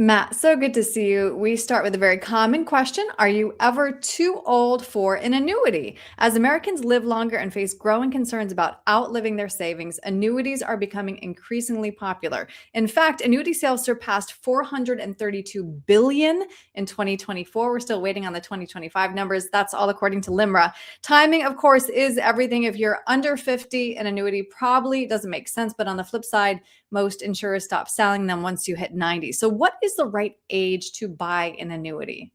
Matt, so good to see you. We start with a very common question. Are you ever too old for an annuity? As Americans live longer and face growing concerns about outliving their savings, annuities are becoming increasingly popular. In fact, annuity sales surpassed 432 billion in 2024. We're still waiting on the 2025 numbers. That's all according to LIMRA. Timing, of course, is everything. If you're under 50, an annuity probably doesn't make sense. But on the flip side, most insurers stop selling them once you hit 90. So what is the right age to buy an annuity?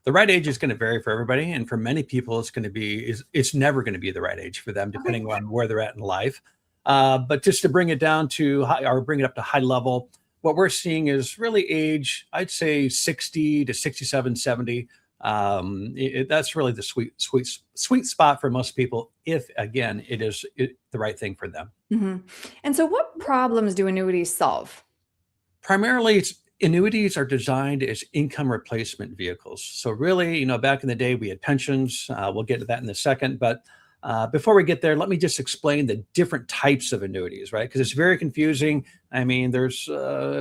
The right age is going to vary for everybody. And for many people, it's never going to be the right age for them, depending on where they're at in life. But just to bring it down to bring it up to high level, what we're seeing is really age, I'd say 60 to 67, 70. That's really the sweet spot for most people, if again, it is the right thing for them. And so what problems do annuities solve? Primarily, annuities are designed as income replacement vehicles. So really, back in the day, we had pensions. We'll get to that in a second. But before we get there, let me just explain the different types of annuities, right? Because it's very confusing. I mean, there's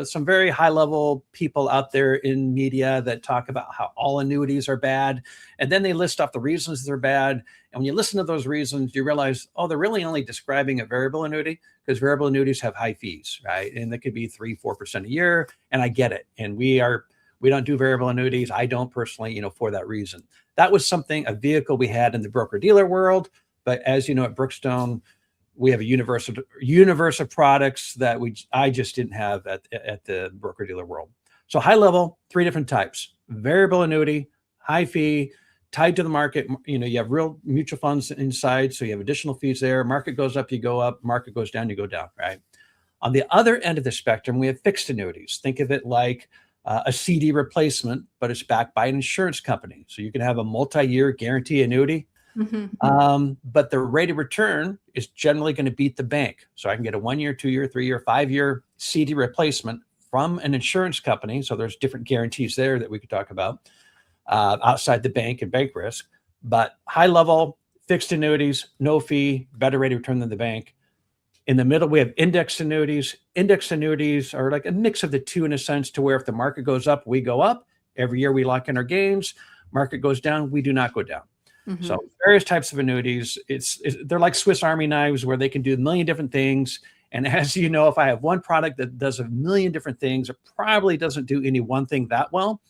some very high-level people out there in media that talk about how all annuities are bad. And then they list off the reasons they're bad. And when you listen to those reasons, you realize, oh, they're really only describing a variable annuity, because variable annuities have high fees, right? And that could be 3-4% a year. And I get it. And we don't do variable annuities. I don't personally, for that reason. That was a vehicle we had in the broker-dealer world. But as you know, at Brookstone, we have a universe of products that I just didn't have at the broker-dealer world. So high level, 3 different types: variable annuity, high fee, tied to the market. You have real mutual funds inside, so you have additional fees there. Market goes up, you go up. Market goes down, you go down, right? On the other end of the spectrum, we have fixed annuities. Think of it like a CD replacement, but it's backed by an insurance company. So you can have a multi-year guarantee annuity. But the rate of return is generally going to beat the bank. So I can get a 1-year, 2-year, 3-year, 5-year CD replacement from an insurance company. So there's different guarantees there that we could talk about outside the bank and bank risk. But high level fixed annuities, no fee, better rate of return than the bank. In the middle, we have indexed annuities. Indexed annuities are like a mix of the two, in a sense, to where if the market goes up, we go up. Every year we lock in our gains. Market goes down, we do not go down. So various types of annuities, they're like Swiss Army knives, where they can do a million different things. And as you know, if I have one product that does a million different things, it probably doesn't do any one thing that well.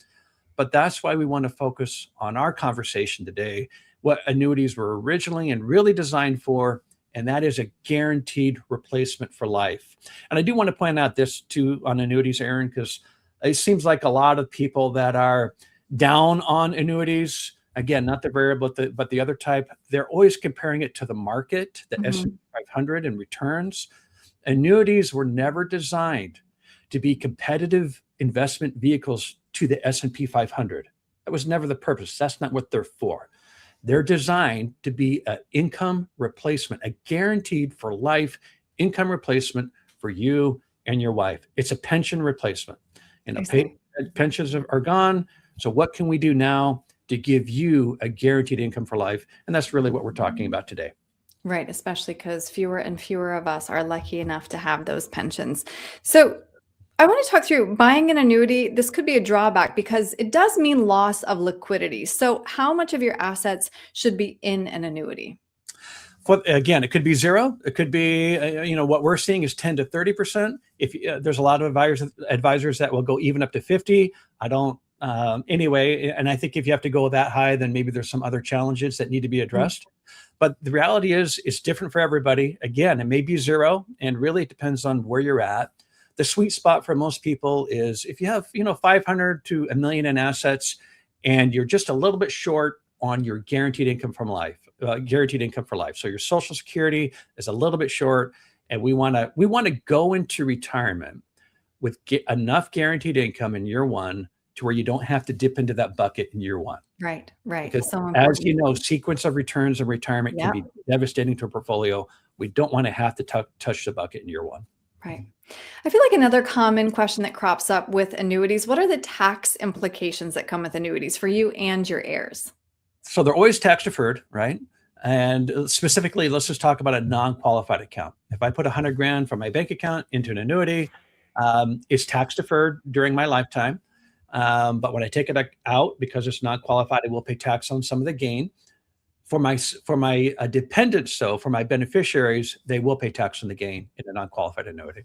But that's why we want to focus on our conversation today, what annuities were originally and really designed for, and that is a guaranteed replacement for life. And I do want to point out this too on annuities, Aaron, because it seems like a lot of people that are down on annuities, again, not the variable, but the other type, they're always comparing it to the market, the S&P 500 and returns. Annuities were never designed to be competitive investment vehicles to the S&P 500. That was never the purpose. That's not what they're for. They're designed to be an income replacement, a guaranteed for life income replacement for you and your wife. It's a pension replacement. Pensions are gone. So what can we do now to give you a guaranteed income for life? And that's really what we're talking about today. Right, especially because fewer and fewer of us are lucky enough to have those pensions. So I want to talk through buying an annuity. This could be a drawback because it does mean loss of liquidity. So how much of your assets should be in an annuity? Again, it could be zero. It could be, what we're seeing is 10 to 30%. There's a lot of advisors that will go even up to 50. I don't. Anyway, and I think if you have to go that high, then maybe there's some other challenges that need to be addressed. But the reality is it's different for everybody. Again, it may be zero, and really it depends on where you're at. The sweet spot for most people is if you have, 500 to $1 million in assets, and you're just a little bit short on your guaranteed income from life, guaranteed income for life. So your Social Security is a little bit short, and we want to go into retirement with enough guaranteed income in year one to where you don't have to dip into that bucket in year one. Right. Because as you know, sequence of returns and retirement can be devastating to a portfolio. We don't want to have to touch the bucket in year one. Right. I feel like another common question that crops up with annuities, what are the tax implications that come with annuities for you and your heirs? So they're always tax deferred, right? And specifically, let's just talk about a non-qualified account. If I put $100,000 from my bank account into an annuity, it's tax deferred during my lifetime. But when I take it out, because it's not qualified, I will pay tax on some of the gain. For my dependents, so for my beneficiaries, they will pay tax on the gain in a non-qualified annuity.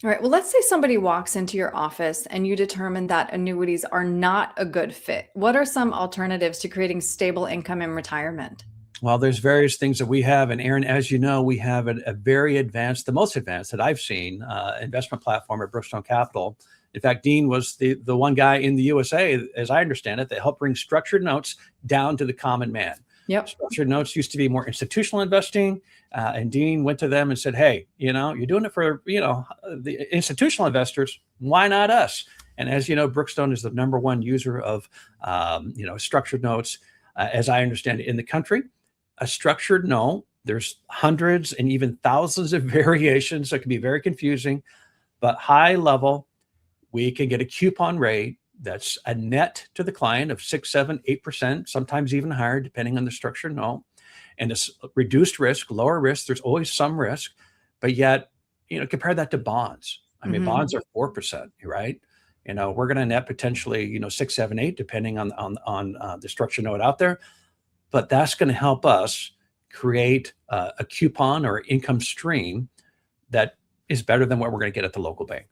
All right. Well, let's say somebody walks into your office and you determine that annuities are not a good fit. What are some alternatives to creating stable income in retirement? Well, there's various things that we have. And Aaron, as you know, we have a very advanced, the most advanced that I've seen, investment platform at Brookstone Capital. In fact, Dean was the one guy in the USA, as I understand it, that helped bring structured notes down to the common man. Yep. Structured notes used to be more institutional investing. And Dean went to them and said, hey, you're doing it for, the institutional investors. Why not us? And as you know, Brookstone is the #1 user of, structured notes, as I understand it, in the country. A structured note, there's hundreds and even thousands of variations that can be very confusing, but high level, we can get a coupon rate that's a net to the client of 6, 7, 8%, sometimes even higher, depending on the structured note. And it's reduced risk, lower risk. There's always some risk, but yet, compare that to bonds. I mean, bonds are 4%, right? We're going to net potentially, 6, 7, 8, depending on the structured note out there. But that's going to help us create a coupon or income stream that is better than what we're going to get at the local bank.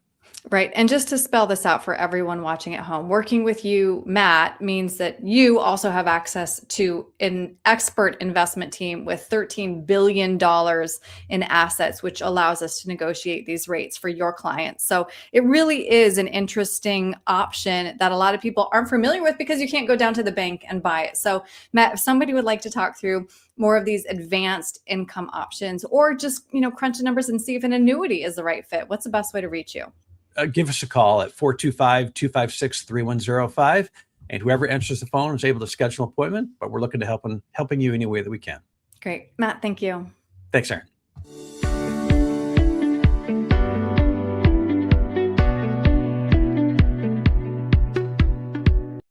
Right. And just to spell this out for everyone watching at home, working with you, Matt, means that you also have access to an expert investment team with $13 billion in assets, which allows us to negotiate these rates for your clients. So it really is an interesting option that a lot of people aren't familiar with because you can't go down to the bank and buy it. So Matt, if somebody would like to talk through more of these advanced income options, or just, crunch the numbers and see if an annuity is the right fit, what's the best way to reach you? Give us a call at 425-256-3105. And whoever answers the phone is able to schedule an appointment, but we're looking to helping you any way that we can. Great. Matt, thank you. Thanks, Aaron.